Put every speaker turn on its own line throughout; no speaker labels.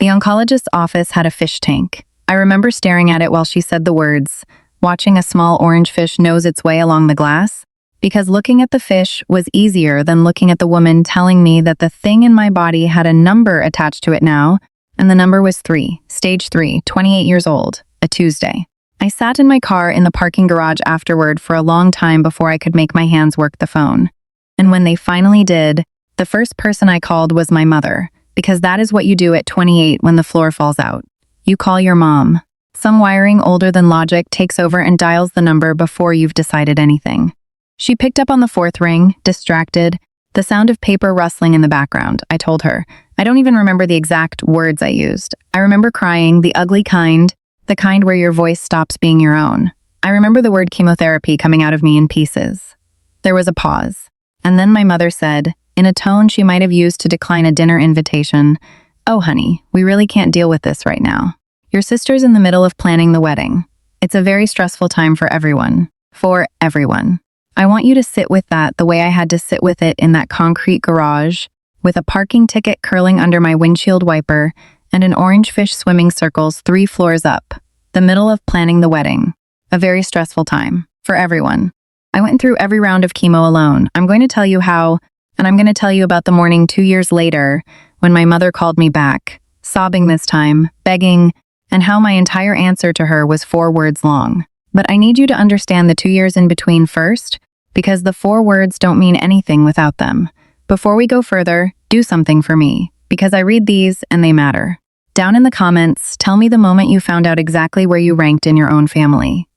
The oncologist's office had a fish tank. I remember staring at it while she said the words, watching a small orange fish nose its way along the glass, because looking at the fish was easier than looking at the woman telling me that the thing in my body had a number attached to it now, and the number was 3, stage 3, 28 years old, a Tuesday. I sat in my car in the parking garage afterward for a long time before I could make my hands work the phone. And when they finally did, the first person I called was my mother, because that is what you do at 28 when the floor falls out. You call your mom. Some wiring older than logic takes over and dials the number before you've decided anything. She picked up on the 4th ring, distracted, the sound of paper rustling in the background. I told her. I don't even remember the exact words I used. I remember crying, the ugly kind, the kind where your voice stops being your own. I remember the word chemotherapy coming out of me in pieces. There was a pause. And then my mother said, in a tone she might have used to decline a dinner invitation, "Oh, honey, we really can't deal with this right now. Your sister's in the middle of planning the wedding. It's a very stressful time for everyone. For everyone. I want you to sit with that the way I had to sit with it in that concrete garage, with a parking ticket curling under my windshield wiper and an orange fish swimming circles 3 floors up. The middle of planning the wedding. A very stressful time. For everyone. I went through every round of chemo alone. I'm going to tell you how, and I'm going to tell you about the morning 2 years later when my mother called me back, sobbing this time, begging, and how my entire answer to her was 4 words long. But I need you to understand the 2 years in between first, because the 4 words don't mean anything without them. Before we go further, do something for me, because I read these and they matter. Down in the comments, tell me the moment you found out exactly where you ranked in your own family.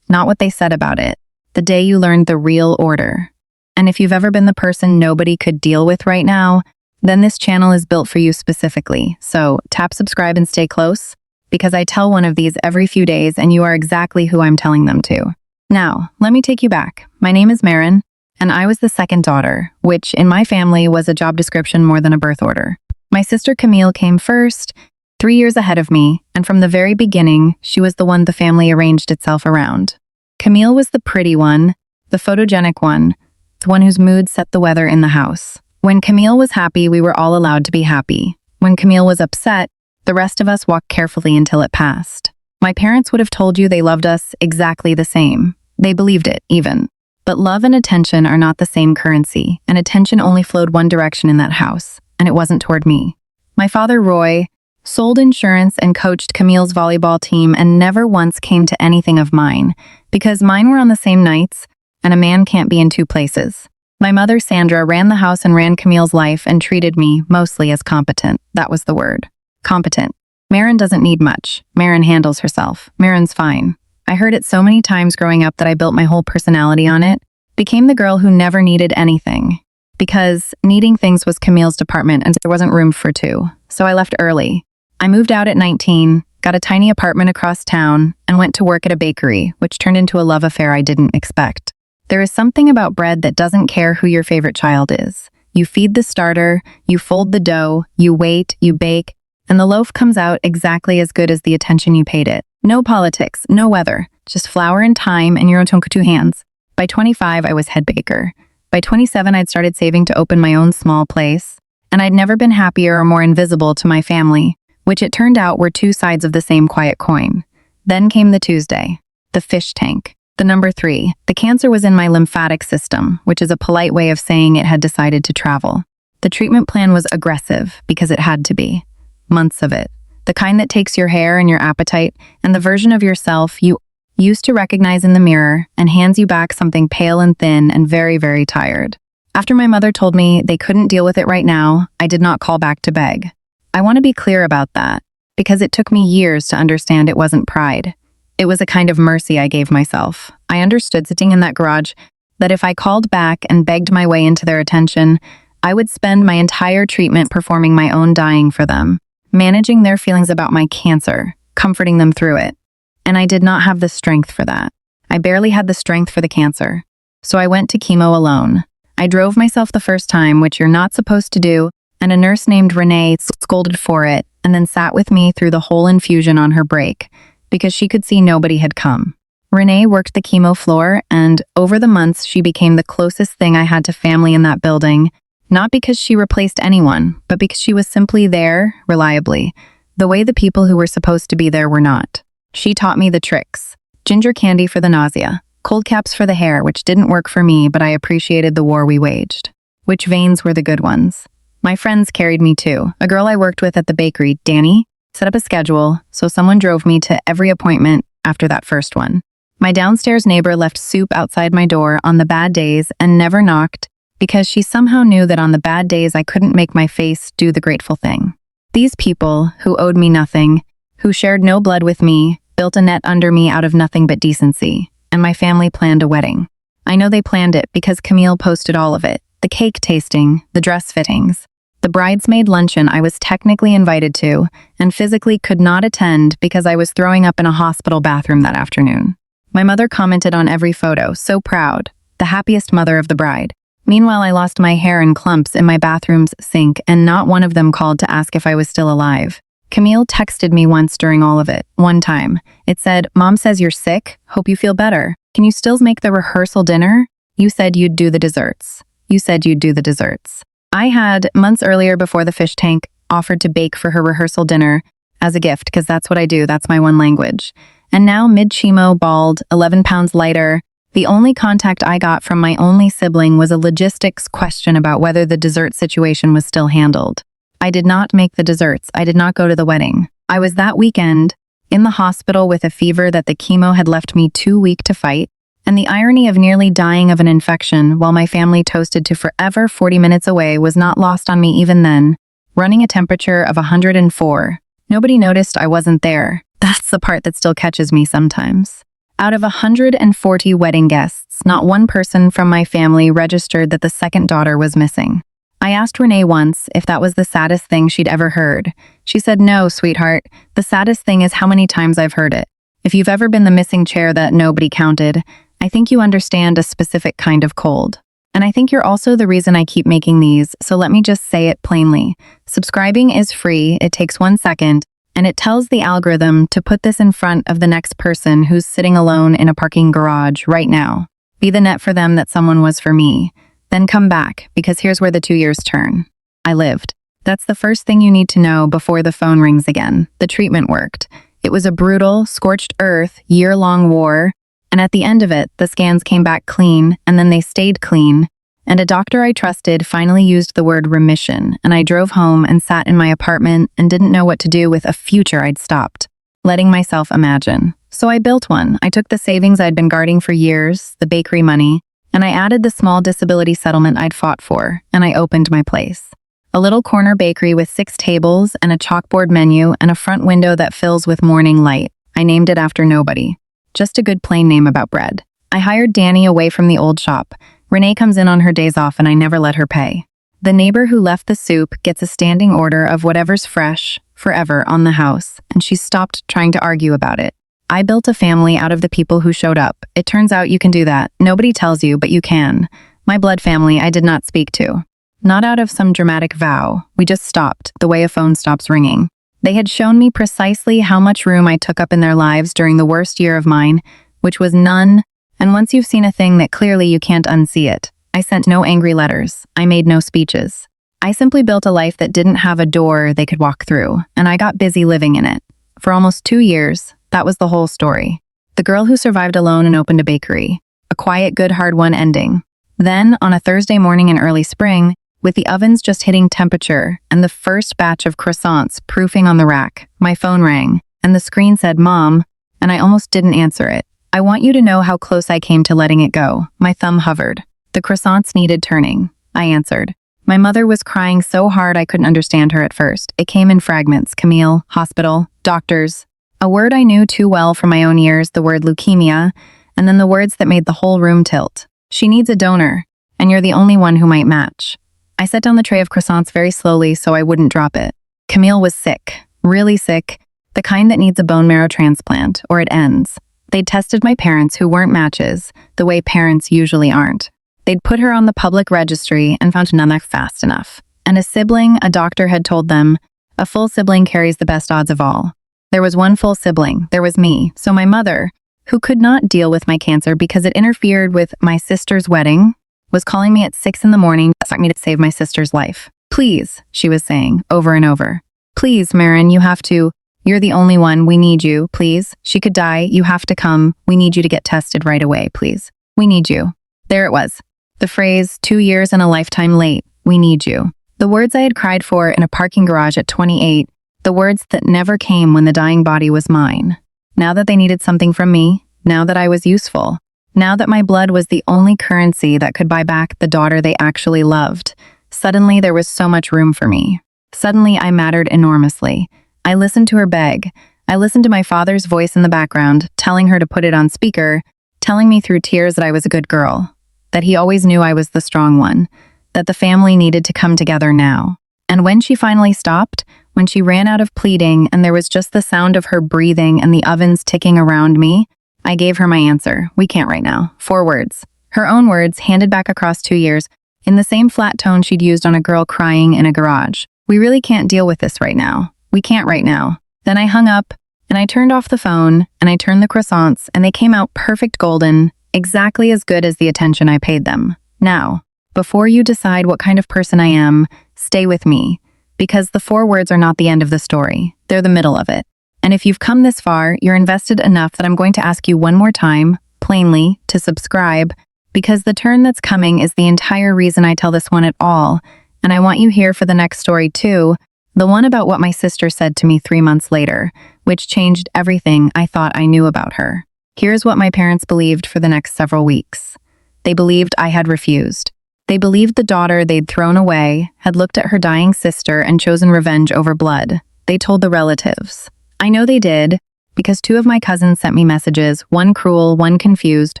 Not what they said about it. The day you learned the real order. And if you've ever been the person nobody could deal with right now, then this channel is built for you specifically. So tap subscribe and stay close, because I tell one of these every few days and you are exactly who I'm telling them to. Now, let me take you back. My name is Marin, and I was the second daughter, which in my family was a job description more than a birth order. My sister Camille came first, 3 years ahead of me, and from the very beginning, she was the one the family arranged itself around. Camille was the pretty one, the photogenic one, the one whose mood set the weather in the house. When Camille was happy, we were all allowed to be happy. When Camille was upset, the rest of us walked carefully until it passed. My parents would have told you they loved us exactly the same. They believed it, even. But love and attention are not the same currency, and attention only flowed one direction in that house, and it wasn't toward me. My father, Roy, sold insurance and coached Camille's volleyball team and never once came to anything of mine, because mine were on the same nights, and a man can't be in 2 places. My mother, Sandra, ran the house and ran Camille's life and treated me mostly as competent. That was the word. Competent. Marin doesn't need much. Marin handles herself. Marin's fine. I heard it so many times growing up that I built my whole personality on it. Became the girl who never needed anything. Because needing things was Camille's department and there wasn't room for 2. So I left early. I moved out at 19, got a tiny apartment across town, and went to work at a bakery, which turned into a love affair I didn't expect. There is something about bread that doesn't care who your favorite child is. You feed the starter, you fold the dough, you wait, you bake, and the loaf comes out exactly as good as the attention you paid it. No politics, no weather, just flour and time and your own 2 hands. By 25, I was head baker. By 27, I'd started saving to open my own small place, and I'd never been happier or more invisible to my family, which it turned out were 2 sides of the same quiet coin. Then came the Tuesday, the fish tank, the number 3. The cancer was in my lymphatic system, which is a polite way of saying it had decided to travel. The treatment plan was aggressive because it had to be. Months of it. The kind that takes your hair and your appetite and the version of yourself you used to recognize in the mirror and hands you back something pale and thin and very, very tired. After my mother told me they couldn't deal with it right now, I did not call back to beg. I want to be clear about that, because it took me years to understand it wasn't pride. It was a kind of mercy I gave myself. I understood sitting in that garage that if I called back and begged my way into their attention, I would spend my entire treatment performing my own dying for them, managing their feelings about my cancer, comforting them through it. And I did not have the strength for that. I barely had the strength for the cancer. So I went to chemo alone. I drove myself the first time, which you're not supposed to do, and a nurse named Renee scolded for it and then sat with me through the whole infusion on her break, because she could see nobody had come. Renee worked the chemo floor, and over the months she became the closest thing I had to family in that building, not because she replaced anyone, but because she was simply there, reliably, the way the people who were supposed to be there were not. She taught me the tricks. Ginger candy for the nausea, cold caps for the hair, which didn't work for me, but I appreciated the war we waged. Which veins were the good ones? My friends carried me too. A girl I worked with at the bakery, Danny, set up a schedule, so someone drove me to every appointment after that first one. My downstairs neighbor left soup outside my door on the bad days and never knocked because she somehow knew that on the bad days I couldn't make my face do the grateful thing. These people, who owed me nothing, who shared no blood with me, built a net under me out of nothing but decency, and my family planned a wedding. I know they planned it because Camille posted all of it. The cake tasting, the dress fittings, the bridesmaid luncheon I was technically invited to and physically could not attend because I was throwing up in a hospital bathroom that afternoon. My mother commented on every photo, so proud, the happiest mother of the bride. Meanwhile, I lost my hair in clumps in my bathroom's sink and not one of them called to ask if I was still alive. Camille texted me once during all of it, one time. It said, "Mom says you're sick. Hope you feel better. Can you still make the rehearsal dinner? You said you'd do the desserts. You said you'd do the desserts." I had, months earlier before the fish tank, offered to bake for her rehearsal dinner as a gift because that's what I do, that's my one language. And now, mid-chemo, bald, 11 pounds lighter, the only contact I got from my only sibling was a logistics question about whether the dessert situation was still handled. I did not make the desserts. I did not go to the wedding. I was that weekend in the hospital with a fever that the chemo had left me too weak to fight, and the irony of nearly dying of an infection while my family toasted to forever 40 minutes away was not lost on me even then. Running a temperature of 104. Nobody noticed I wasn't there. That's the part that still catches me sometimes. Out of 140 wedding guests, not one person from my family registered that the second daughter was missing. I asked Renee once if that was the saddest thing she'd ever heard. She said, "No, sweetheart. The saddest thing is how many times I've heard it. If you've ever been the missing chair that nobody counted, I think you understand a specific kind of cold. And I think you're also the reason I keep making these, so let me just say it plainly. Subscribing is free, it takes 1 second, and it tells the algorithm to put this in front of the next person who's sitting alone in a parking garage right now. Be the net for them that someone was for me. Then come back, because here's where the 2 years turn. I lived. That's the first thing you need to know before the phone rings again. The treatment worked. It was a brutal, scorched earth, year-long war, and at the end of it, the scans came back clean, and then they stayed clean. And a doctor I trusted finally used the word remission, and I drove home and sat in my apartment and didn't know what to do with a future I'd stopped, letting myself imagine. So I built one. I took the savings I'd been guarding for years, the bakery money, and I added the small disability settlement I'd fought for, and I opened my place. A little corner bakery with 6 tables and a chalkboard menu and a front window that fills with morning light. I named it after nobody. Just a good plain name about bread. I hired Danny away from the old shop. Renee comes in on her days off and I never let her pay. The neighbor who left the soup gets a standing order of whatever's fresh, forever, on the house, and she's stopped trying to argue about it. I built a family out of the people who showed up. It turns out you can do that. Nobody tells you, but you can. My blood family I did not speak to. Not out of some dramatic vow. We just stopped, the way a phone stops ringing. They had shown me precisely how much room I took up in their lives during the worst year of mine, which was none. And once you've seen a thing that clearly you can't unsee it. I sent no angry letters. I made no speeches. I simply built a life that didn't have a door they could walk through, and I got busy living in it. For almost 2 years, that was the whole story. The girl who survived alone and opened a bakery. A quiet, good, hard-won ending. Then, on a Thursday morning in early spring, with the ovens just hitting temperature and the first batch of croissants proofing on the rack, my phone rang, and the screen said, "Mom," and I almost didn't answer it. I want you to know how close I came to letting it go. My thumb hovered. The croissants needed turning. I answered. My mother was crying so hard I couldn't understand her at first. It came in fragments. Camille, hospital, doctors. A word I knew too well from my own ears, the word leukemia, and then the words that made the whole room tilt. She needs a donor, and you're the only one who might match. I set down the tray of croissants very slowly so I wouldn't drop it. Camille was sick, really sick, the kind that needs a bone marrow transplant, or it ends. They'd tested my parents, who weren't matches, the way parents usually aren't. They'd put her on the public registry and found none fast enough. And a sibling, a doctor had told them, a full sibling carries the best odds of all. There was one full sibling, there was me, so my mother, who could not deal with my cancer because it interfered with my sister's wedding, was calling me at 6 in the morning to ask me to save my sister's life. "Please," she was saying, over and over. Please, Marin, you have to. You're the only one. We need you, please. She could die. You have to come. We need you to get tested right away, please. We need you. There it was. The phrase, 2 years and a lifetime late. We need you. The words I had cried for in a parking garage at 28. The words that never came when the dying body was mine. Now that they needed something from me, now that I was useful, now that my blood was the only currency that could buy back the daughter they actually loved, suddenly there was so much room for me. Suddenly I mattered enormously. I listened to her beg. I listened to my father's voice in the background, telling her to put it on speaker, telling me through tears that I was a good girl, that he always knew I was the strong one, that the family needed to come together now. And when she finally stopped, when she ran out of pleading and there was just the sound of her breathing and the ovens ticking around me, I gave her my answer. We can't right now. 4 words. Her own words, handed back across 2 years, in the same flat tone she'd used on a girl crying in a garage. We really can't deal with this right now. We can't right now. Then I hung up, and I turned off the phone, and I turned the croissants, and they came out perfect golden, exactly as good as the attention I paid them. Now, before you decide what kind of person I am, stay with me, because the 4 words are not the end of the story. They're the middle of it. And if you've come this far, you're invested enough that I'm going to ask you one more time, plainly, to subscribe, because the turn that's coming is the entire reason I tell this one at all, and I want you here for the next story too, the one about what my sister said to me 3 months later, which changed everything I thought I knew about her. Here's what my parents believed for the next several weeks. They believed I had refused. They believed the daughter they'd thrown away had looked at her dying sister and chosen revenge over blood. They told the relatives. I know they did, because 2 of my cousins sent me messages, one cruel, one confused,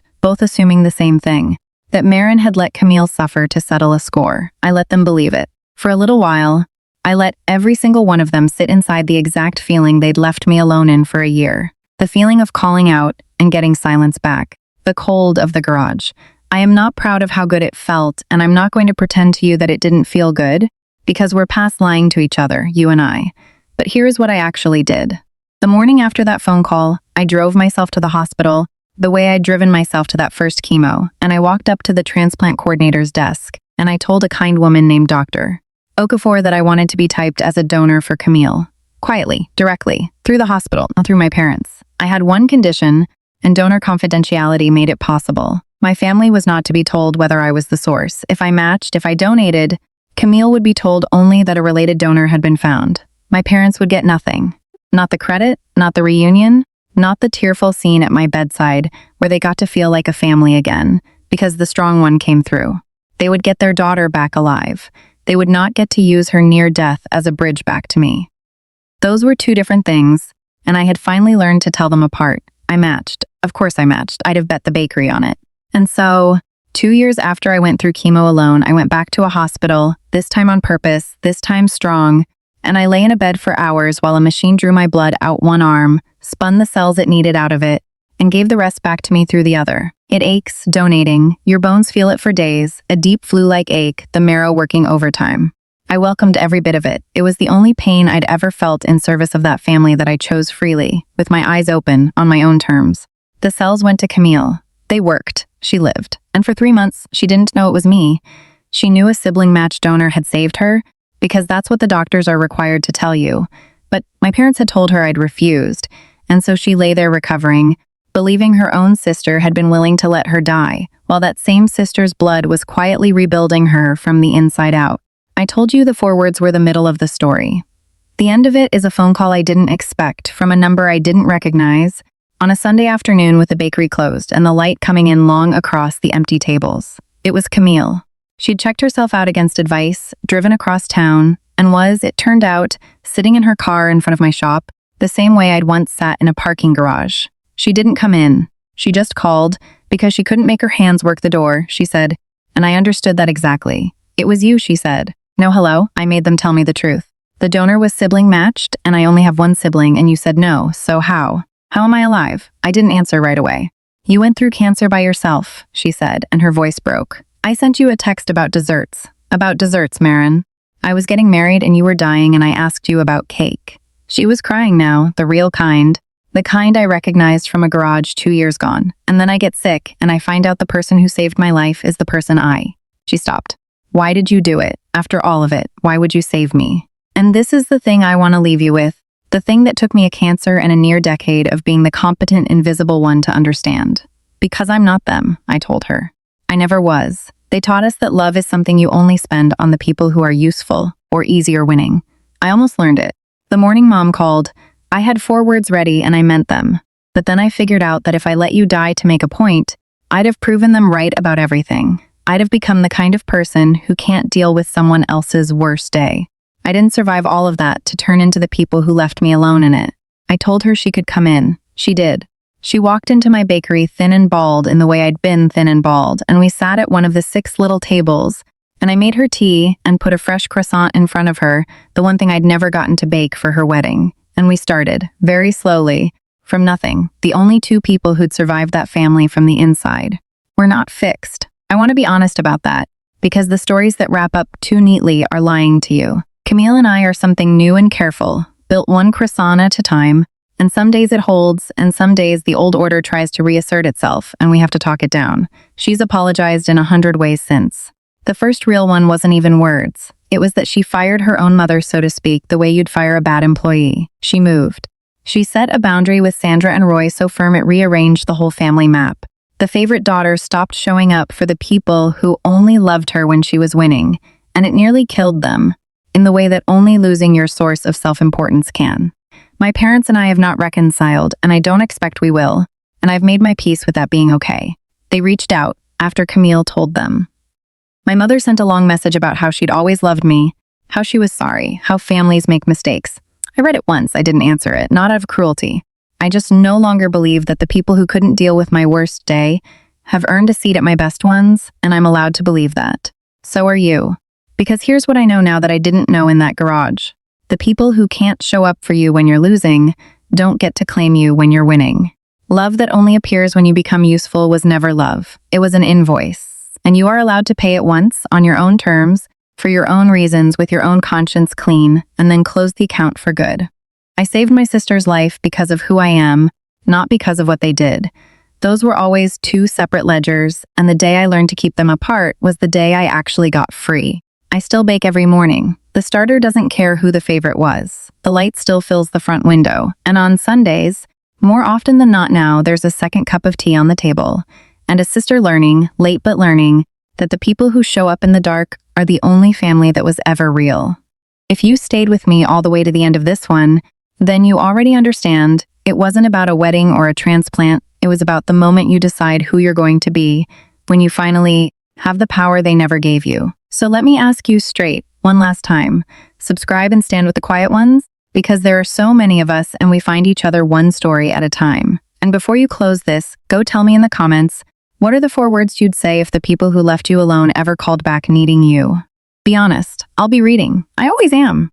both assuming the same thing, that Marin had let Camille suffer to settle a score. I let them believe it. For a little while, I let every single one of them sit inside the exact feeling they'd left me alone in for a year. The feeling of calling out and getting silence back. The cold of the garage. I am not proud of how good it felt, and I'm not going to pretend to you that it didn't feel good, because we're past lying to each other, you and I. But here's what I actually did. The morning after that phone call, I drove myself to the hospital, the way I'd driven myself to that first chemo, and I walked up to the transplant coordinator's desk, and I told a kind woman named Dr. Okafor that I wanted to be typed as a donor for Camille. Quietly, directly, through the hospital, not through my parents. I had one condition, and donor confidentiality made it possible. My family was not to be told whether I was the source. If I matched, if I donated, Camille would be told only that a related donor had been found. My parents would get nothing. Not the credit, not the reunion, not the tearful scene at my bedside where they got to feel like a family again, because the strong one came through. They would get their daughter back alive. They would not get to use her near death as a bridge back to me. Those were 2 different things, and I had finally learned to tell them apart. I matched. Of course I matched. I'd have bet the bakery on it. And so, 2 years after I went through chemo alone, I went back to a hospital, this time on purpose, this time strong, and I lay in a bed for hours while a machine drew my blood out one arm, spun the cells it needed out of it, and gave the rest back to me through the other. It aches, donating. Your bones feel it for days, a deep flu-like ache, the marrow working overtime. I welcomed every bit of it. It was the only pain I'd ever felt in service of that family that I chose freely, with my eyes open, on my own terms. The cells went to Camille. They worked. She lived. And for 3 months, she didn't know it was me. She knew a sibling match donor had saved her, because that's what the doctors are required to tell you. But my parents had told her I'd refused, and so she lay there recovering, believing her own sister had been willing to let her die, while that same sister's blood was quietly rebuilding her from the inside out. I told you the 4 words were the middle of the story. The end of it is a phone call I didn't expect from a number I didn't recognize, on a Sunday afternoon with the bakery closed and the light coming in long across the empty tables. It was Camille. She'd checked herself out against advice, driven across town, and was, it turned out, sitting in her car in front of my shop, the same way I'd once sat in a parking garage. She didn't come in. She just called, because she couldn't make her hands work the door, she said, and I understood that exactly. It was you, she said. No hello, I made them tell me the truth. The donor was sibling matched, and I only have one sibling, and you said no, so how? How am I alive? I didn't answer right away. You went through cancer by yourself, she said, and her voice broke. I sent you a text about desserts. About desserts, Marin. I was getting married and you were dying and I asked you about cake. She was crying now, the real kind. The kind I recognized from a garage 2 years gone. And then I get sick and I find out the person who saved my life is the person She stopped. Why did you do it? After all of it, why would you save me? And this is the thing I want to leave you with, the thing that took me a cancer and a near decade of being the competent, invisible one to understand. Because I'm not them, I told her. I never was. They taught us that love is something you only spend on the people who are useful or easier winning. I almost learned it. The morning Mom called. I had 4 words ready and I meant them. But then I figured out that if I let you die to make a point, I'd have proven them right about everything. I'd have become the kind of person who can't deal with someone else's worst day. I didn't survive all of that to turn into the people who left me alone in it. I told her she could come in. She did. She walked into my bakery thin and bald in the way I'd been thin and bald, and we sat at one of the 6 little tables, and I made her tea and put a fresh croissant in front of her, the one thing I'd never gotten to bake for her wedding. And we started, very slowly, from nothing, the only 2 people who'd survived that family from the inside. We're not fixed. I want to be honest about that, because the stories that wrap up too neatly are lying to you. Camille and I are something new and careful, built one croissant at a time, and some days it holds, and some days the old order tries to reassert itself, and we have to talk it down. She's apologized in 100 ways since. The first real one wasn't even words. It was that she fired her own mother, so to speak, the way you'd fire a bad employee. She moved. She set a boundary with Sandra and Roy so firm it rearranged the whole family map. The favorite daughter stopped showing up for the people who only loved her when she was winning, and it nearly killed them, in the way that only losing your source of self-importance can. My parents and I have not reconciled, and I don't expect we will, and I've made my peace with that being okay. They reached out after Camille told them. My mother sent a long message about how she'd always loved me, how she was sorry, how families make mistakes. I read it once, I didn't answer it, not out of cruelty. I just no longer believe that the people who couldn't deal with my worst day have earned a seat at my best ones, and I'm allowed to believe that. So are you. Because here's what I know now that I didn't know in that garage. The people who can't show up for you when you're losing don't get to claim you when you're winning. Love that only appears when you become useful was never love. It was an invoice. And you are allowed to pay it once, on your own terms, for your own reasons, with your own conscience clean, and then close the account for good. I saved my sister's life because of who I am, not because of what they did. Those were always 2 separate ledgers, and the day I learned to keep them apart was the day I actually got free. I still bake every morning. The starter doesn't care who the favorite was. The light still fills the front window. And on Sundays, more often than not now, there's a second cup of tea on the table. And a sister learning, late but learning, that the people who show up in the dark are the only family that was ever real. If you stayed with me all the way to the end of this one, then you already understand it wasn't about a wedding or a transplant. It was about the moment you decide who you're going to be, when you finally have the power they never gave you. So let me ask you straight, one last time. Subscribe and stand with the quiet ones, because there are so many of us and we find each other one story at a time. And before you close this, go tell me in the comments, what are the 4 words you'd say if the people who left you alone ever called back needing you? Be honest, I'll be reading. I always am.